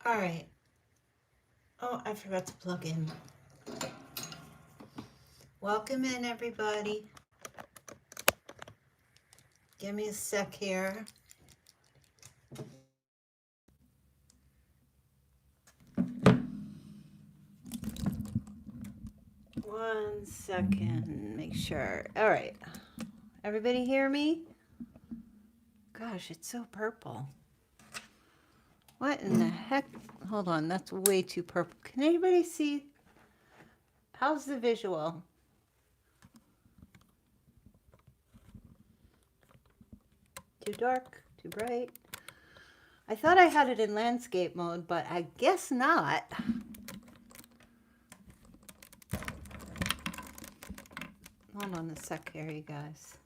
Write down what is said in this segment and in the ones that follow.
All right. Oh, I forgot to plug in. Welcome in, everybody. Give me a sec here. One second. Make sure. All right. Everybody hear me? Gosh, it's so purple. What in the heck? Hold on. That's way too purple. Can anybody see? How's the visual? Too dark? Too bright? I thought I had it in landscape mode, but I guess not. Hold on a sec here, you guys.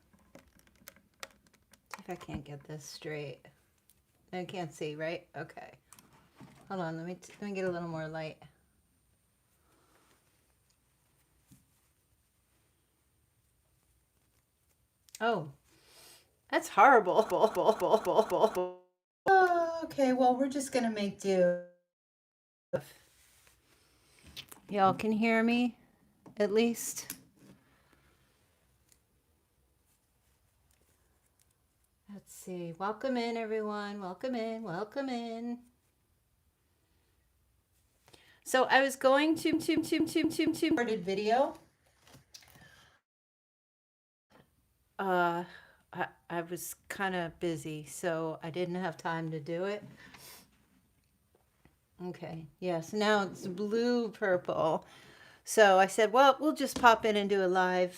See if I can't get this straight. I can't see, right? Okay. Hold on, let me get a little more light. Oh, that's horrible. Okay, well, we're just gonna make do. Y'all can hear me, at least. Let's see. Welcome in, everyone. Welcome in. Welcome in. So I was going to recorded video. I was kind of busy, so I didn't have time to do it. Okay, yes, now it's blue purple. So I said, well, we'll just pop in and do a live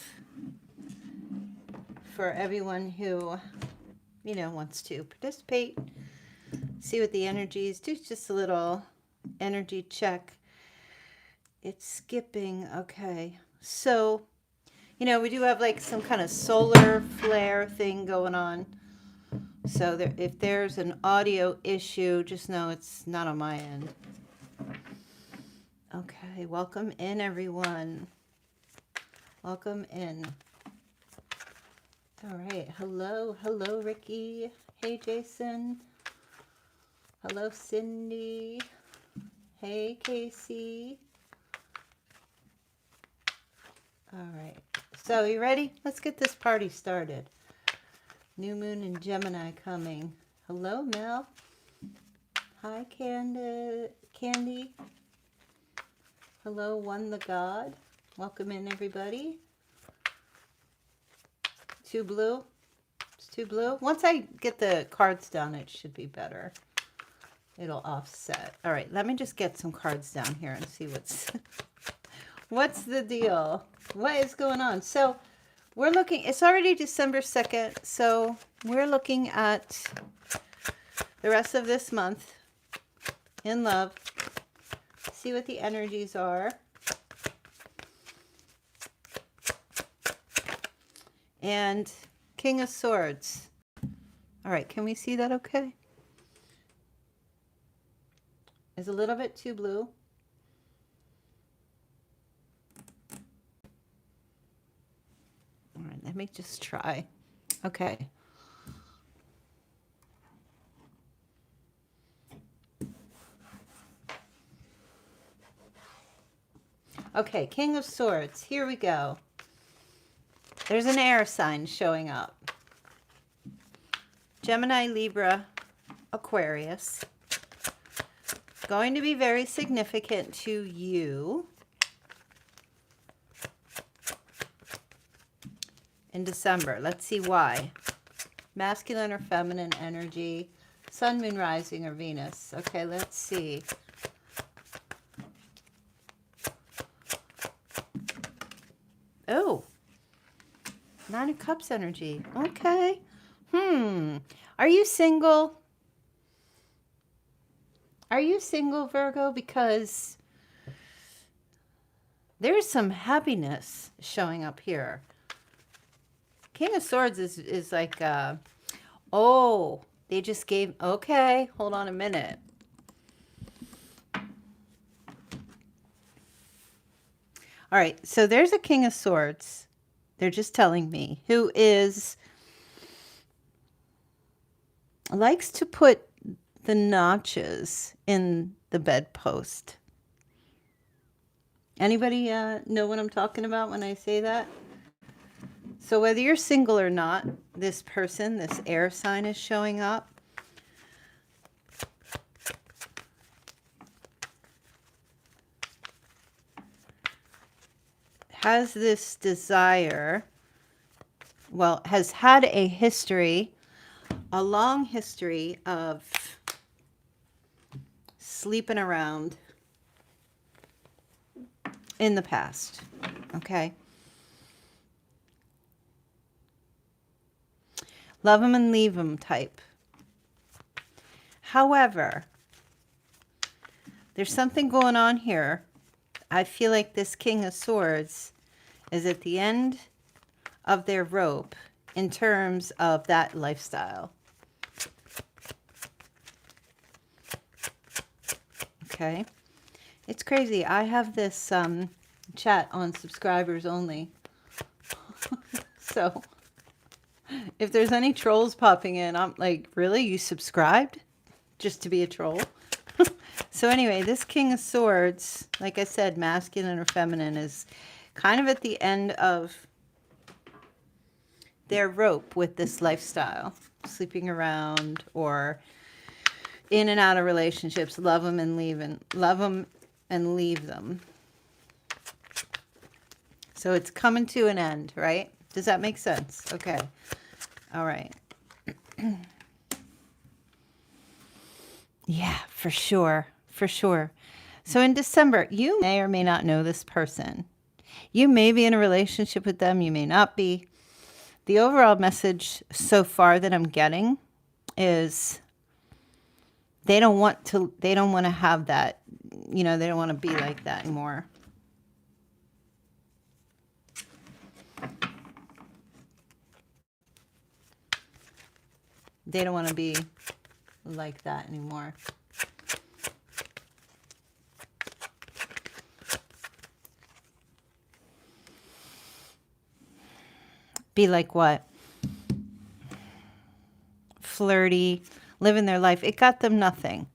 for everyone who, you know, wants to participate, see what the energy is, do just a little energy check. It's skipping. Okay, so you know, we do have like some kind of solar flare thing going on. So there, if there's an audio issue, just know it's not on my end. Okay, welcome in, everyone. Welcome in. All right, hello, Ricky. Hey, Jason. Hello, Cindy. Hey, Casey. All right. So you ready? Let's get this party started. New moon in Gemini coming. Hello, Mel. Hi, Candy. Hello, One the God. Welcome in, everybody. Too blue? It's too blue? Once I get the cards down, it should be better. It'll offset. All right, let me just get some cards down here and see what's the deal. What is going on? So we're looking, it's already December 2nd, so we're looking at the rest of this month in love. See what the energies are. And King of Swords. All right, can we see that okay? It's a little bit too blue. All right, let me just try. Okay. Okay, King of Swords. Here we go. There's an air sign showing up. Gemini, Libra, Aquarius. Going to be very significant to you in December. Let's see why. Masculine or feminine energy. Sun, Moon, Rising, or Venus. Okay, let's see. Oh, Nine of Cups energy. Okay. Are you single? Are you single, Virgo? Because there's some happiness showing up here. King of Swords is like, oh, they just gave, okay, hold on a minute. All right, so there's a King of Swords. They're just telling me, who likes to put the notches in the bedpost. Anybody know what I'm talking about when I say that? So whether you're single or not, this person, this air sign is showing up. Has this desire, well, has had a history, a long history of sleeping around in the past, okay? Love them and leave them type. However, there's something going on here. I feel like this King of Swords is at the end of their rope in terms of that lifestyle. Okay. It's crazy. I have this chat on subscribers only. So if there's any trolls popping in, I'm like, really? You subscribed just to be a troll? So anyway, this King of Swords, like I said, masculine or feminine, is kind of at the end of their rope with this lifestyle. Sleeping around or in and out of relationships. Love them and leave them. So it's coming to an end, right? Does that make sense? Okay. All right. Yeah, for sure. For sure. So in December, you may or may not know this person. You may be in a relationship with them. You may not be. The overall message so far that I'm getting is they don't want to have that, they don't want to be like that anymore. They don't want to be like that anymore. Be like what? Flirty, living their life. It got them nothing.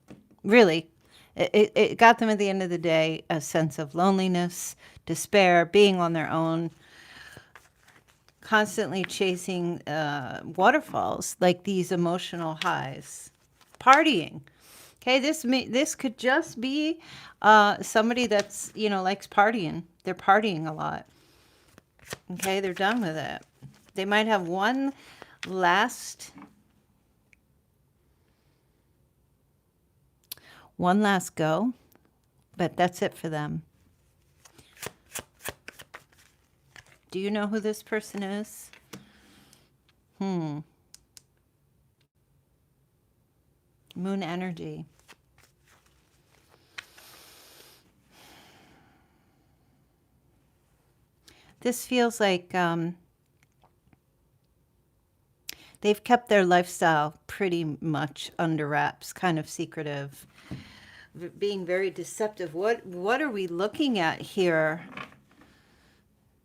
Really. It got them at the end of the day a sense of loneliness, despair, being on their own, constantly chasing waterfalls, like these emotional highs, partying. Okay, this could just be somebody that's, likes partying. They're partying a lot. Okay, they're done with it. They might have one last go, but that's it for them. Do you know who this person is? Moon energy. This feels like they've kept their lifestyle pretty much under wraps, kind of secretive, being very deceptive. What are we looking at here?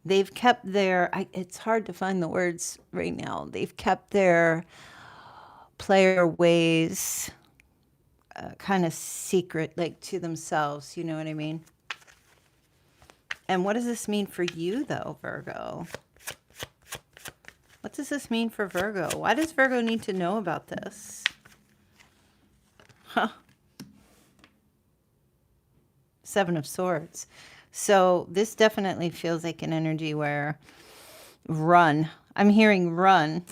They've kept their, it's hard to find the words right now. They've kept their player ways kind of secret, like to themselves. You know what I mean? And what does this mean for you, though, Virgo? What does this mean for Virgo? Why does Virgo need to know about this? Huh. Seven of Swords. So this definitely feels like an energy where run. I'm hearing run.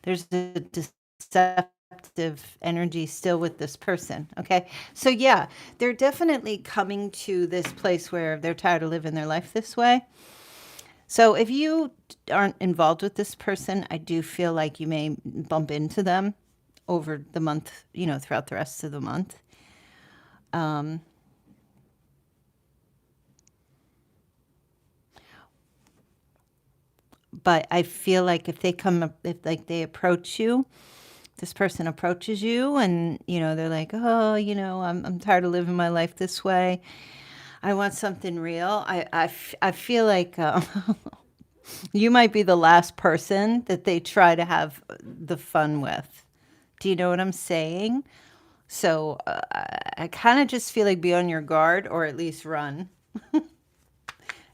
There's a deceptive energy still with this person. Okay. So yeah, they're definitely coming to this place where they're tired of living their life this way. So if you aren't involved with this person, I do feel like you may bump into them over the month, throughout the rest of the month. But I feel like if they approach you, this person approaches you and, they're like, oh, I'm tired of living my life this way. I want something real. I feel like You might be the last person that they try to have the fun with. Do you know what I'm saying? So I kind of just feel like be on your guard, or at least run.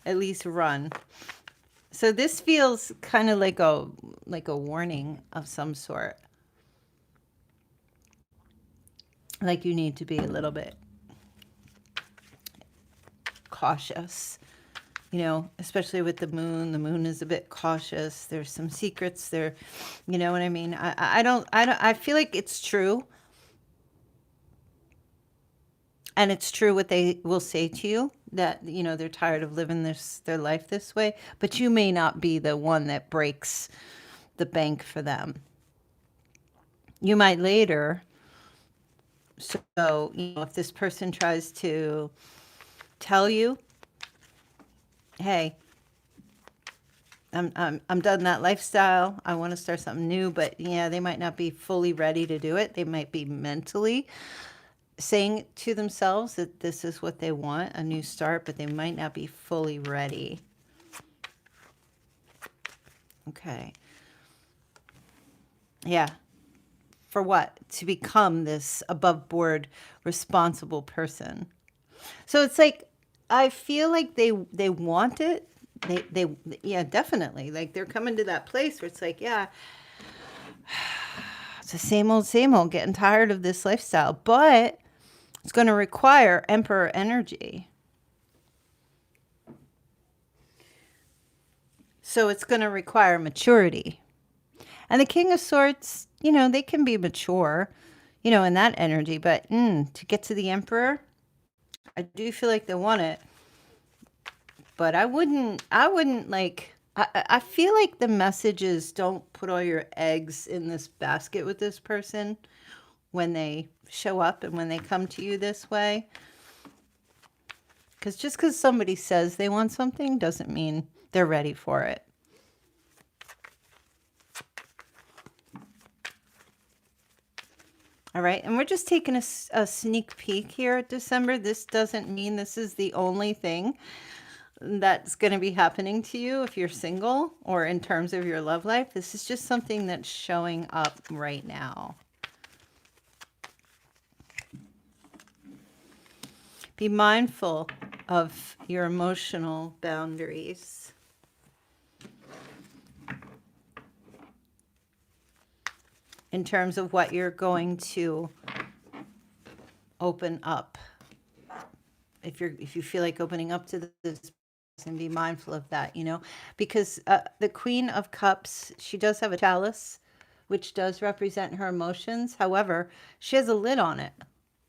At least run. So this feels kind of like a warning of some sort. Like you need to be a little bit cautious. You know, especially with the moon. The moon is a bit cautious. There's some secrets there. You know what I mean? I feel like it's true. And it's true what they will say to you, that, you know, they're tired of living their life this way, but you may not be the one that breaks the bank for them. You might later. So, you know, if this person tries to tell you, hey, I'm done that lifestyle. I want to start something new, but yeah, they might not be fully ready to do it. They might be mentally saying to themselves that this is what they want, a new start, but they might not be fully ready. Okay. Yeah. For what? To become this above board responsible person. So it's like I feel like they want it. They yeah, definitely. Like they're coming to that place where it's like, yeah, it's the same old, getting tired of this lifestyle, but it's going to require emperor energy. So it's going to require maturity. And the King of Swords, you know, they can be mature, you know, in that energy, but to get to the Emperor, I do feel like they want it. But I wouldn't like, I feel like the message is don't put all your eggs in this basket with this person when they show up and when they come to you this way. Because just because somebody says they want something doesn't mean they're ready for it. All right, and we're just taking a sneak peek here at December. This doesn't mean this is the only thing that's going to be happening to you if you're single or in terms of your love life. This is just something that's showing up right now. Be mindful of your emotional boundaries. In terms of what you're going to open up. If you feel like opening up to this person, be mindful of that, you know, because the Queen of Cups, she does have a chalice, which does represent her emotions. However, she has a lid on it,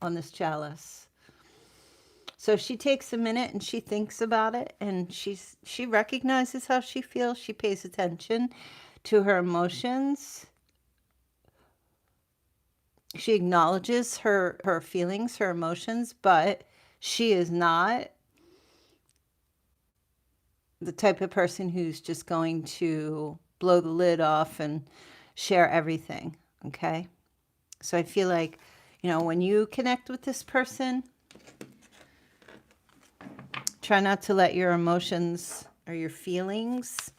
on this chalice. So she takes a minute and she thinks about it, and she recognizes how she feels. She pays attention to her emotions. She acknowledges her feelings, her emotions, but she is not the type of person who's just going to blow the lid off and share everything, okay? So I feel like, you know, when you connect with this person, try not to let your emotions or your feelings,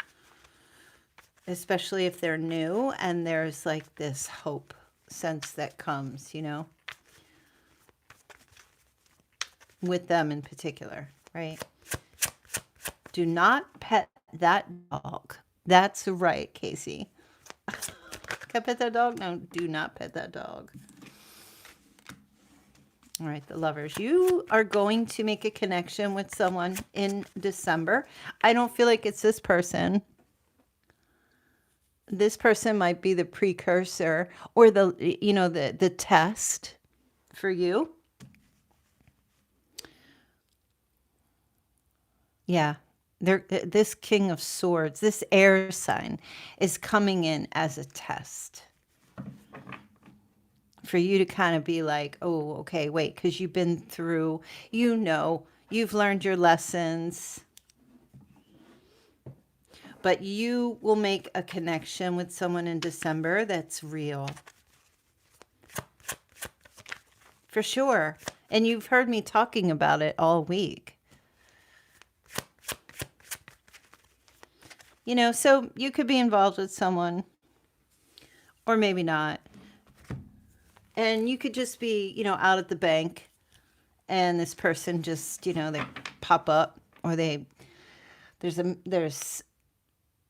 especially if they're new and there's like this hope sense that comes, you know, with them in particular, right? Do not pet that dog. That's right, Casey. Can I pet that dog? No, do not pet that dog. All right, the lovers. You are going to make a connection with someone in December. I don't feel like it's this person. This person might be the precursor or the, you know, the test for you. Yeah. This King of Swords, this air sign is coming in as a test for you to kind of be like, oh, okay, wait, because you've been through, you know, you've learned your lessons, but you will make a connection with someone in December that's real. For sure. And you've heard me talking about it all week. You know, so you could be involved with someone or maybe not. And you could just be, out at the bank and this person just, they pop up or there's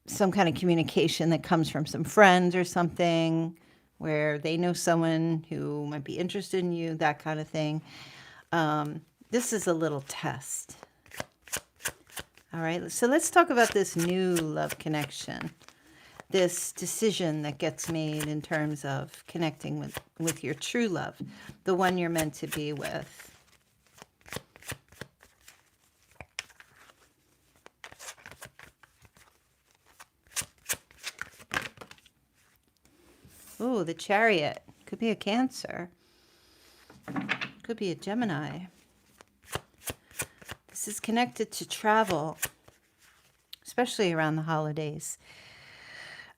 some kind of communication that comes from some friends or something where they know someone who might be interested in you, that kind of thing. This is a little test. All right, so let's talk about this new love connection, this decision that gets made in terms of connecting with your true love, the one you're meant to be with. Ooh, the Chariot. Could be a Cancer. Could be a Gemini. This is connected to travel, especially around the holidays.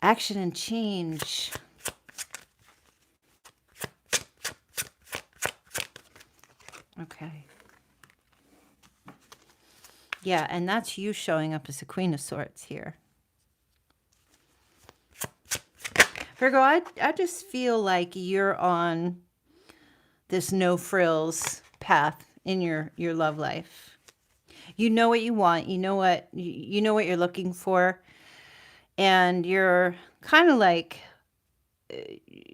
Action and change. Okay. Yeah, and that's you showing up as a Queen of Swords here. Virgo, I just feel like you're on this no frills path in your love life. You know what you want. You know what you're looking for. And you're kind of like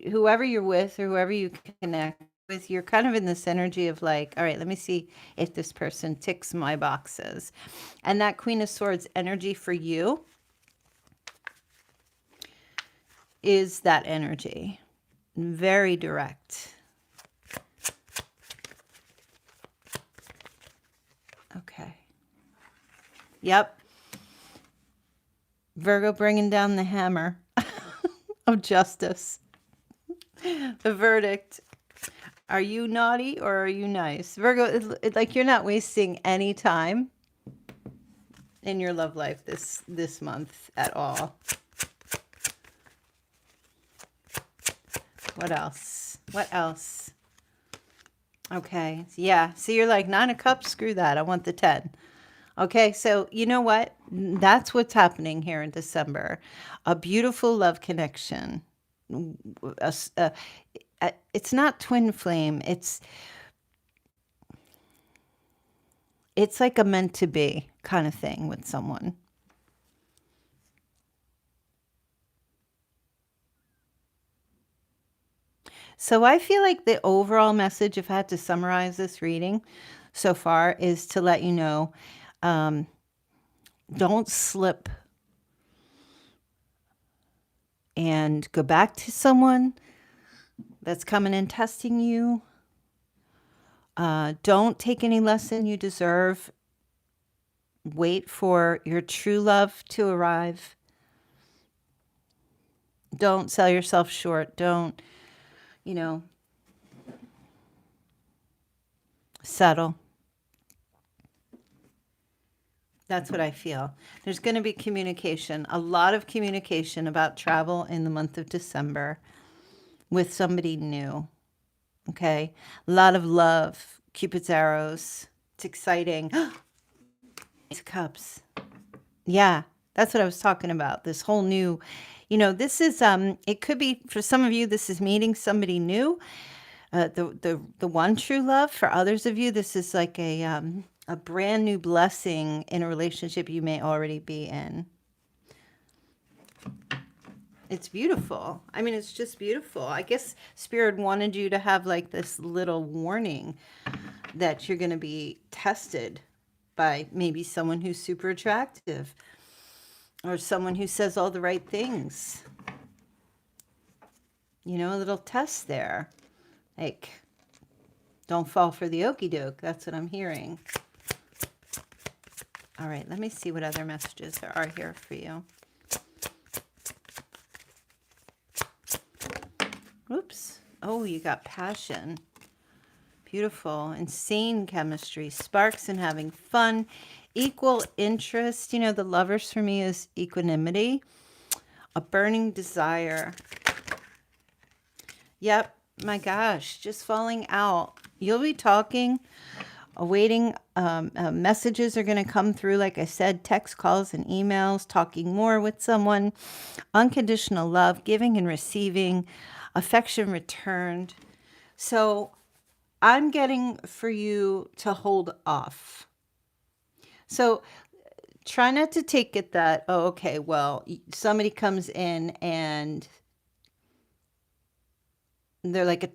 whoever you're with or whoever you connect with, you're kind of in this energy of like, all right, let me see if this person ticks my boxes. And that Queen of Swords energy for you is that energy. Very direct. Okay. Yep. Virgo bringing down the hammer of justice. The verdict. Are you naughty or are you nice? Virgo, it's like you're not wasting any time in your love life this month at all. What else? What else? Okay. Yeah. So you're like 9 of Cups. Screw that. I want the 10. Okay. So you know what? That's what's happening here in December. A beautiful love connection. It's not twin flame. It's like a meant to be kind of thing with someone. So I feel like the overall message, if I had to summarize this reading so far, is to let you know, don't slip and go back to someone that's coming and testing you. Don't take any less than you deserve. Wait for your true love to arrive. Don't sell yourself short. Don't, settle. That's what I feel. There's going to be communication, a lot of communication about travel in the month of December with somebody new. Okay. A lot of love, Cupid's arrows. It's exciting. Ace of Cups. Yeah, that's what I was talking about. This whole new, this is, it could be for some of you, this is meeting somebody new. The one true love. For others of you, this is like a brand new blessing in a relationship you may already be in. It's beautiful. I mean, it's just beautiful. I guess Spirit wanted you to have like this little warning that you're going to be tested by maybe someone who's super attractive or someone who says all the right things. A little test there. Like, don't fall for the okie doke. That's what I'm hearing. All right, let me see what other messages there are here for you. Oops. Oh, you got passion. Beautiful. Insane chemistry. Sparks and having fun. Equal interest. The Lovers for me is equanimity. A burning desire. Yep. My gosh. Just falling out. You'll be talking Awaiting messages are going to come through, like I said, text, calls, and emails, talking more with someone, unconditional love, giving and receiving, affection returned. So I'm getting for you to hold off. So try not to take it that, oh, okay, well, somebody comes in and they're like a